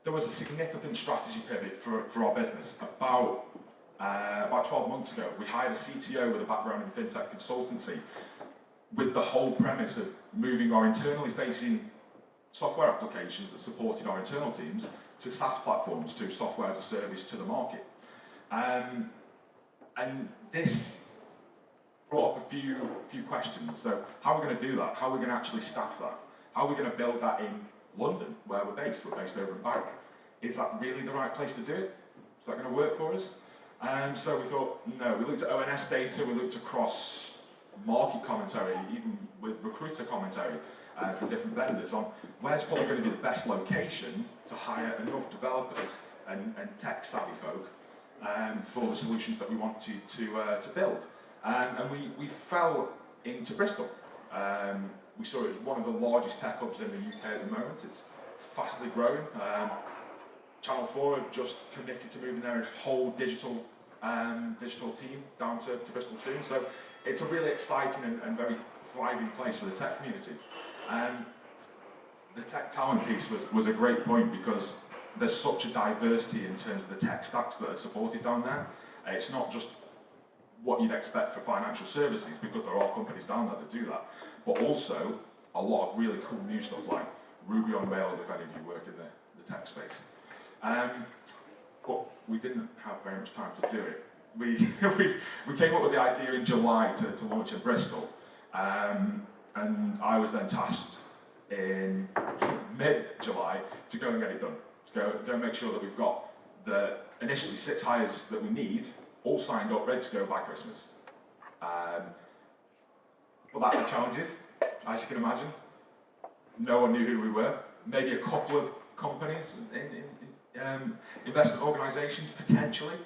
there was a significant strategy pivot for our business. About 12 months ago, we hired a CTO with a background in fintech consultancy with the whole premise of moving our internally facing software applications that supported our internal teams to SaaS platforms, to software as a service to the market. And this brought up a few questions. So how are we going to do that? How are we going to actually staff that? How are we going to build that in London, where we're based? We're based over in Bank. Is that really the right place to do it? Is that going to work for us? So we thought, no. We looked at ONS data, we looked across market commentary, even with recruiter commentary from different vendors on where's probably going to be the best location to hire enough developers and tech-savvy folk for the solutions that we wanted to build. And we fell into Bristol. We saw it as one of the largest tech hubs in the UK at the moment. It's fastly growing. Channel 4 have just committed to moving their whole digital team down to Bristol soon. So it's a really exciting and very thriving place for the tech community. The tech talent piece was a great point because there's such a diversity in terms of the tech stacks that are supported down there. It's not just what you'd expect for financial services, because there are companies down there that do that, but also a lot of really cool new stuff like Ruby on Rails, if any of you work in the tech space. But we didn't have very much time to do it. We came up with the idea in July to launch in Bristol, and I was then tasked in mid-July to go and get it done. To go and make sure that we've got the initially 6 hires that we need all signed up, ready to go by Christmas. But that had challenges, as you can imagine. No one knew who we were. Maybe a couple of companies, investment organisations potentially,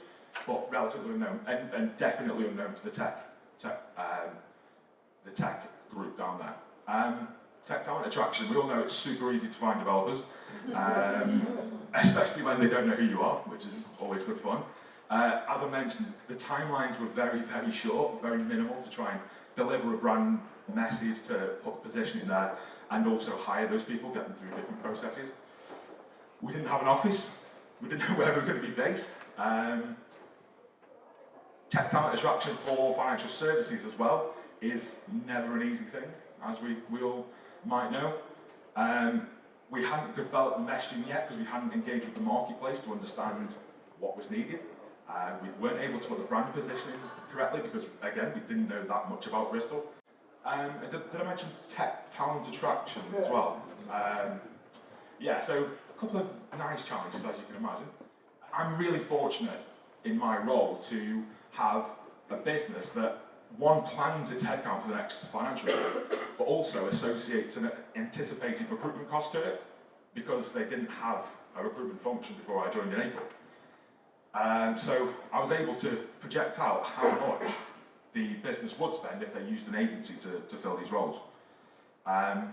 but relatively unknown, and definitely unknown to the tech group down there. Tech talent attraction, we all know it's super easy to find developers, especially when they don't know who you are, which is always good fun. As I mentioned, the timelines were very, very short, very minimal to try and deliver a brand message, to put the position in there, and also hire those people, get them through different processes. We didn't have an office. We didn't know where we were going to be based. Tech talent attraction for financial services as well is never an easy thing, as we all might know. We hadn't developed the messaging yet because we hadn't engaged with the marketplace to understand what was needed. We weren't able to put the brand positioning correctly because, again, we didn't know that much about Bristol. Did I mention tech talent attraction as well? Yeah, so a couple of nice challenges, as you can imagine. I'm really fortunate in my role to have a business that, one, plans its headcount for the next financial year, but also associates an anticipated recruitment cost to it, because they didn't have a recruitment function before I joined in April. So I was able to project out how much the business would spend if they used an agency to fill these roles. I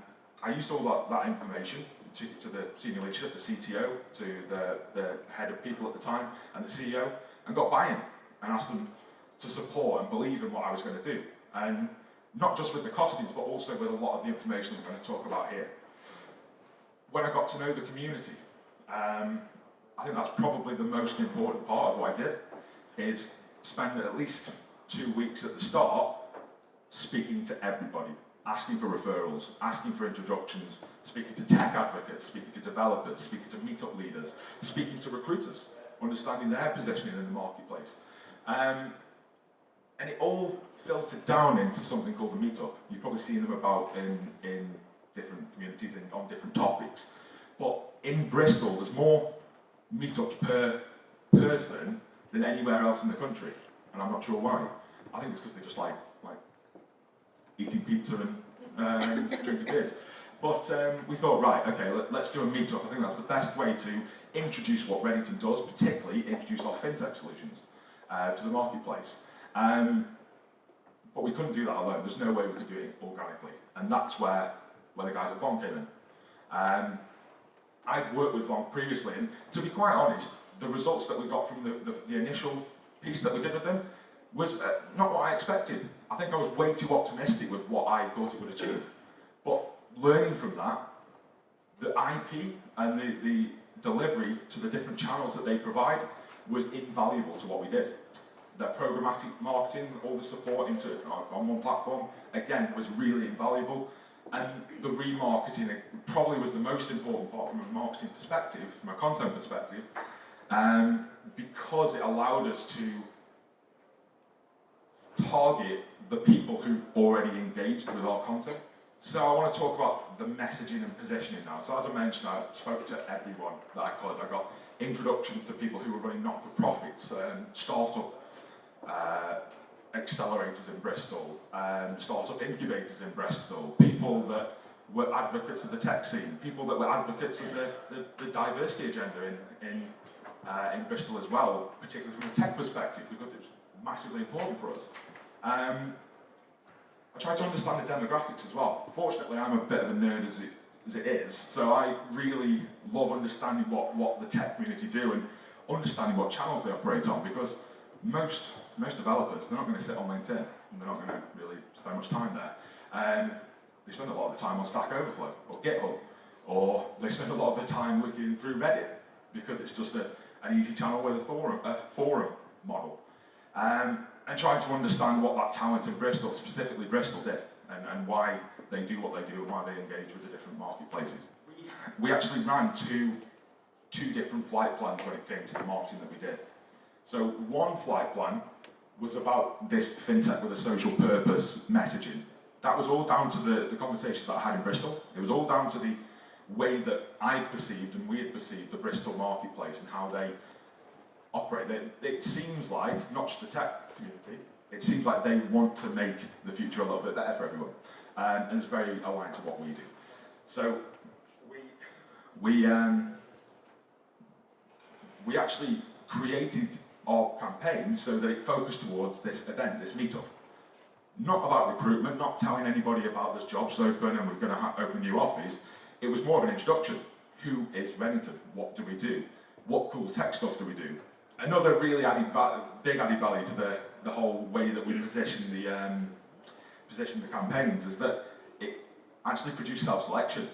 used all that information to the senior leadership, the CTO, to the head of people at the time, and the CEO, and got buy-in, and asked them to support and believe in what I was going to do. And not just with the costings, but also with a lot of the information I'm going to talk about here. When I got to know the community, I think that's probably the most important part of what I did, is spend at least 2 weeks at the start speaking to everybody, asking for referrals, asking for introductions, speaking to tech advocates, speaking to developers, speaking to meetup leaders, speaking to recruiters, understanding their positioning in the marketplace. And it all filtered down into something called a meetup. You've probably seen them about in different communities and on different topics. But in Bristol, there's more meetups per person than anywhere else in the country, and I'm not sure why. I think it's because they just like eating pizza and drinking beers. But we thought, right, okay, let's do a meetup. I think that's the best way to introduce what Redington does, particularly introduce our fintech solutions to the marketplace. But we couldn't do that alone. There's no way we could do it organically, and that's where the guys at Vaughn came in. I'd worked with Vaughn previously, and to be quite honest, the results that we got from the initial piece that we did with them was not what I expected. I think I was way too optimistic with what I thought it would achieve. But learning from that, the IP and delivery to the different channels that they provide was invaluable to what we did. Their programmatic marketing, all the support on one platform, again, was really invaluable. And the remarketing probably was the most important part from a marketing perspective, from a content perspective, because it allowed us to target the people who've already engaged with our content. So I want to talk about the messaging and positioning now. So as I mentioned, I spoke to everyone that I could. I got introductions to people who were running not-for-profits, startup accelerators in Bristol, startup incubators in Bristol, people that were advocates of the tech scene, people that were advocates of the diversity agenda in Bristol as well, particularly from a tech perspective, because it was massively important for us. I tried to understand the demographics as well. Fortunately, I'm a bit of a nerd as it is, so I really love understanding what the tech community do and understanding what channels they operate on, because most developers, they're not going to sit on LinkedIn, and they're not going to really spend much time there. They spend a lot of the time on Stack Overflow or GitHub, or they spend a lot of the time looking through Reddit, because it's just an easy channel with a forum model. And trying to understand what that talent in Bristol, specifically Bristol, did, and why they do what they do, and why they engage with the different marketplaces. We actually ran two different flight plans when it came to the marketing that we did. So one flight plan was about this fintech with a social purpose messaging. That was all down to the conversations that I had in Bristol. It was all down to the way that I perceived and we had perceived the Bristol marketplace and how they operate. It seems like, not just the tech community, it seems like they want to make the future a little bit better for everyone. And it's very aligned to what we do. So we actually created our campaign so that it focused towards this event, this meetup. Not about recruitment, not telling anybody about this job's open and we're going to open a new office. It was more of an introduction. Who is Redington? What do we do? What cool tech stuff do we do? Another really big added value to the whole way that we position the campaigns is that it actually produced self-selection.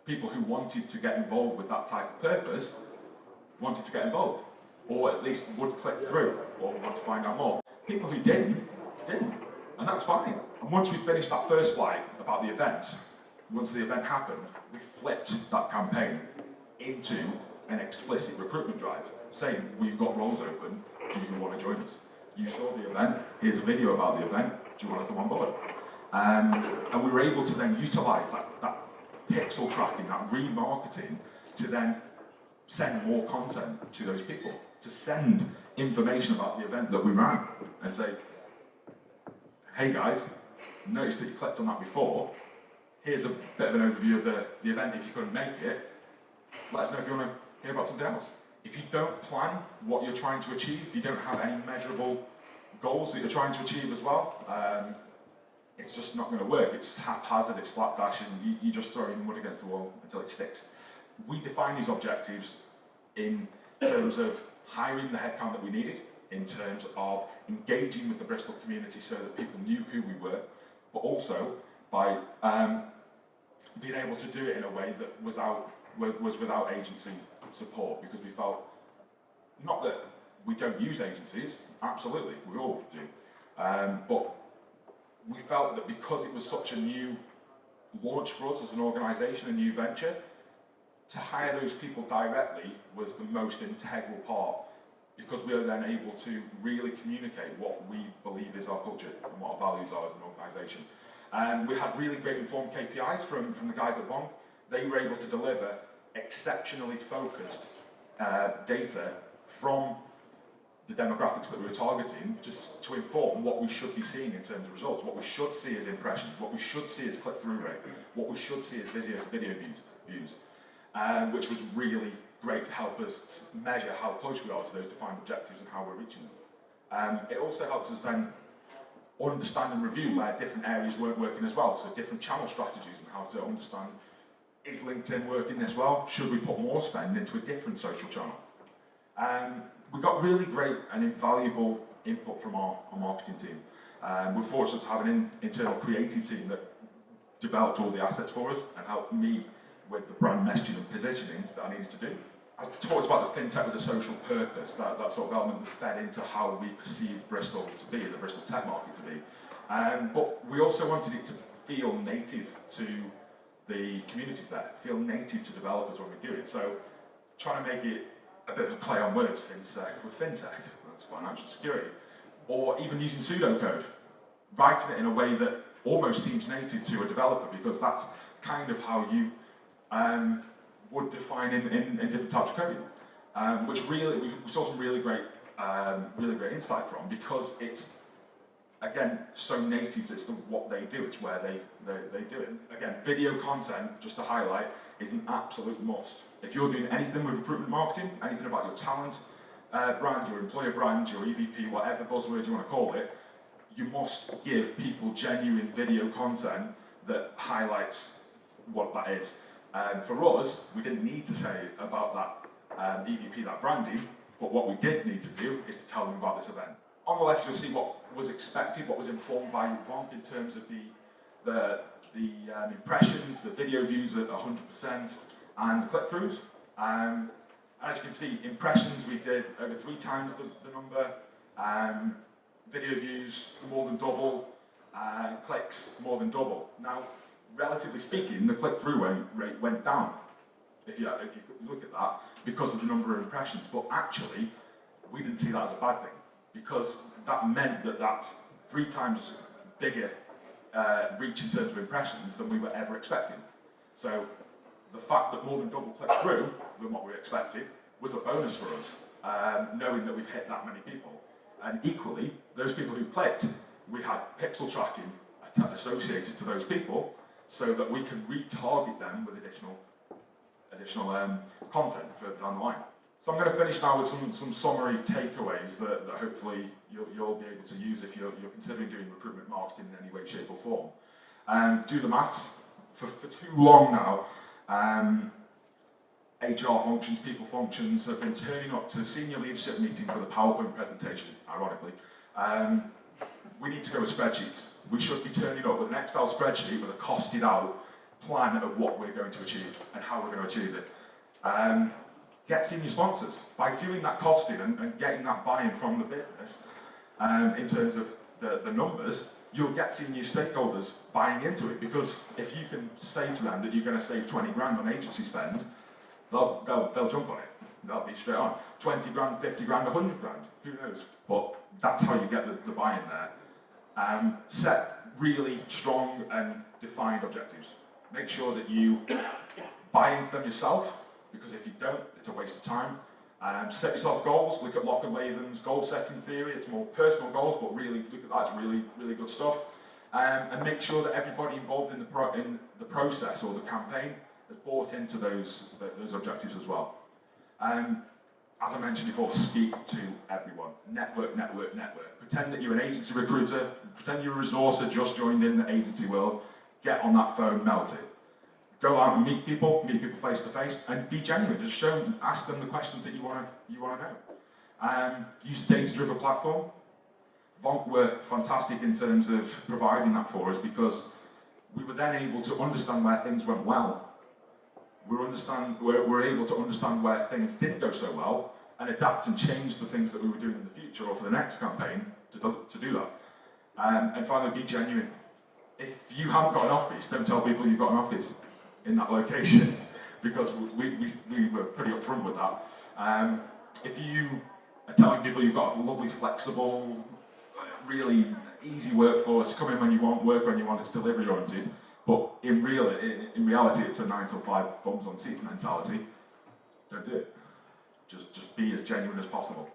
People who wanted to get involved with that type of purpose wanted to get involved, or at least would click through, or want to find out more. People who didn't, and that's fine. And once we finished that first flight about the event, once the event happened, we flipped that campaign into an explicit recruitment drive, saying, we've got roles open, do you want to join us? You saw the event, here's a video about the event, do you want to come on board? And we were able to then utilise that pixel tracking, that remarketing, to then send more content to those people, to send information about the event that we ran, and say, hey guys, noticed that you clicked on that before, here's a bit of an overview of the event if you couldn't make it, let us know if you want to hear about something else. If you don't plan what you're trying to achieve, if you don't have any measurable goals that you're trying to achieve as well, it's just not going to work. It's haphazard, it's slapdash, and you just throw your mud against the wall until it sticks. We define these objectives in terms of hiring the headcount that we needed, in terms of engaging with the Bristol community so that people knew who we were, but also by being able to do it in a way that was without agency support, because we felt, not that we don't use agencies, absolutely, we all do, but we felt that because it was such a new launch for us as an organisation, a new venture, to hire those people directly was the most integral part, because we are then able to really communicate what we believe is our culture and what our values are as an organisation. We had really great informed KPIs from the guys at Bond. They were able to deliver exceptionally focused data from the demographics that we were targeting, just to inform what we should be seeing in terms of results, what we should see as impressions, what we should see as click-through rate, what we should see as video views, which was really great to help us measure how close we are to those defined objectives and how we're reaching them. It also helps us then understand and review where different areas weren't working as well, so different channel strategies and how to understand, is LinkedIn working this well? Should we put more spend into a different social channel? We got really great and invaluable input from our marketing team. We're fortunate to have an internal creative team that developed all the assets for us and helped me with the brand messaging and positioning that I needed to do. I talked about the fintech with the social purpose, that sort of element that fed into how we perceived Bristol to be, the Bristol tech market to be. But we also wanted it to feel native to the communities there, feel native to developers when we do it. So trying to make it a bit of a play on words, fintech with fintech, that's financial security. Or even using pseudocode, writing it in a way that almost seems native to a developer, because that's kind of how you would define in different types of coding, which really we saw some really great insight from, because it's again so native to what they do. It's where they do it. Again, video content, just to highlight, is an absolute must. If you're doing anything with recruitment marketing, anything about your talent brand, your employer brand, your EVP, whatever buzzword you want to call it, you must give people genuine video content that highlights what that is. For us, we didn't need to say about that EVP, that branding, but what we did need to do is to tell them about this event. On the left, you'll see what was expected, what was informed by Yvonne in terms of the impressions, the video views at 100%, and the click-throughs. As you can see, impressions we did over 3 times the number, video views more than double, clicks more than double. Now, relatively speaking, the click-through rate went down, if you look at that, because of the number of impressions. But actually, we didn't see that as a bad thing, because that meant that that's 3 times bigger reach in terms of impressions than we were ever expecting. So the fact that more than double click-through than what we expected was a bonus for us, knowing that we've hit that many people. And equally, those people who clicked, we had pixel tracking associated to those people, so that we can retarget them with additional content further down the line. So I'm going to finish now with some summary takeaways that hopefully you'll be able to use if you're considering doing recruitment marketing in any way, shape or form. Do the maths. For too long now, HR functions, people functions have been turning up to senior leadership meetings with a PowerPoint presentation, ironically. We need to go with spreadsheets. We should be turning up with an Excel spreadsheet with a costed out plan of what we're going to achieve and how we're going to achieve it. Get senior sponsors. By doing that costing and getting that buy-in from the business, in terms of the numbers, you'll get senior stakeholders buying into it, because if you can say to them that you're going to save 20 grand on agency spend, they'll jump on it. They'll be straight on. 20 grand, 50 grand, 100 grand, who knows? But that's how you get the buy-in there. Set really strong and defined objectives. Make sure that you buy into them yourself, because if you don't, it's a waste of time. Set yourself goals. Look at Locke and Latham's goal setting theory. It's more personal goals, but really look at that. It's really, really good stuff. And make sure that everybody involved in the process or the campaign has bought into those objectives as well. As I mentioned before, speak to everyone. Network, network, network. Pretend that you're an agency recruiter. Pretend you're a resourcer just joined in the agency world. Get on that phone, melt it. Go out and meet people face to face, and be genuine. Just ask them the questions that you want to know. Use a data-driven platform. Vonk were fantastic in terms of providing that for us, because we were then able to understand where things went well. We're able to understand where things didn't go so well, and adapt and change the things that we were doing in the future or for the next campaign to do that. And finally, be genuine. If you haven't got an office, don't tell people you've got an office in that location, because we were pretty upfront with that. If you are telling people you've got a lovely, flexible, really easy workforce, come in when you want, work when you want, it's delivery oriented, but in reality it's a 9 till 5 bums on seats mentality, don't do it. Just be as genuine as possible.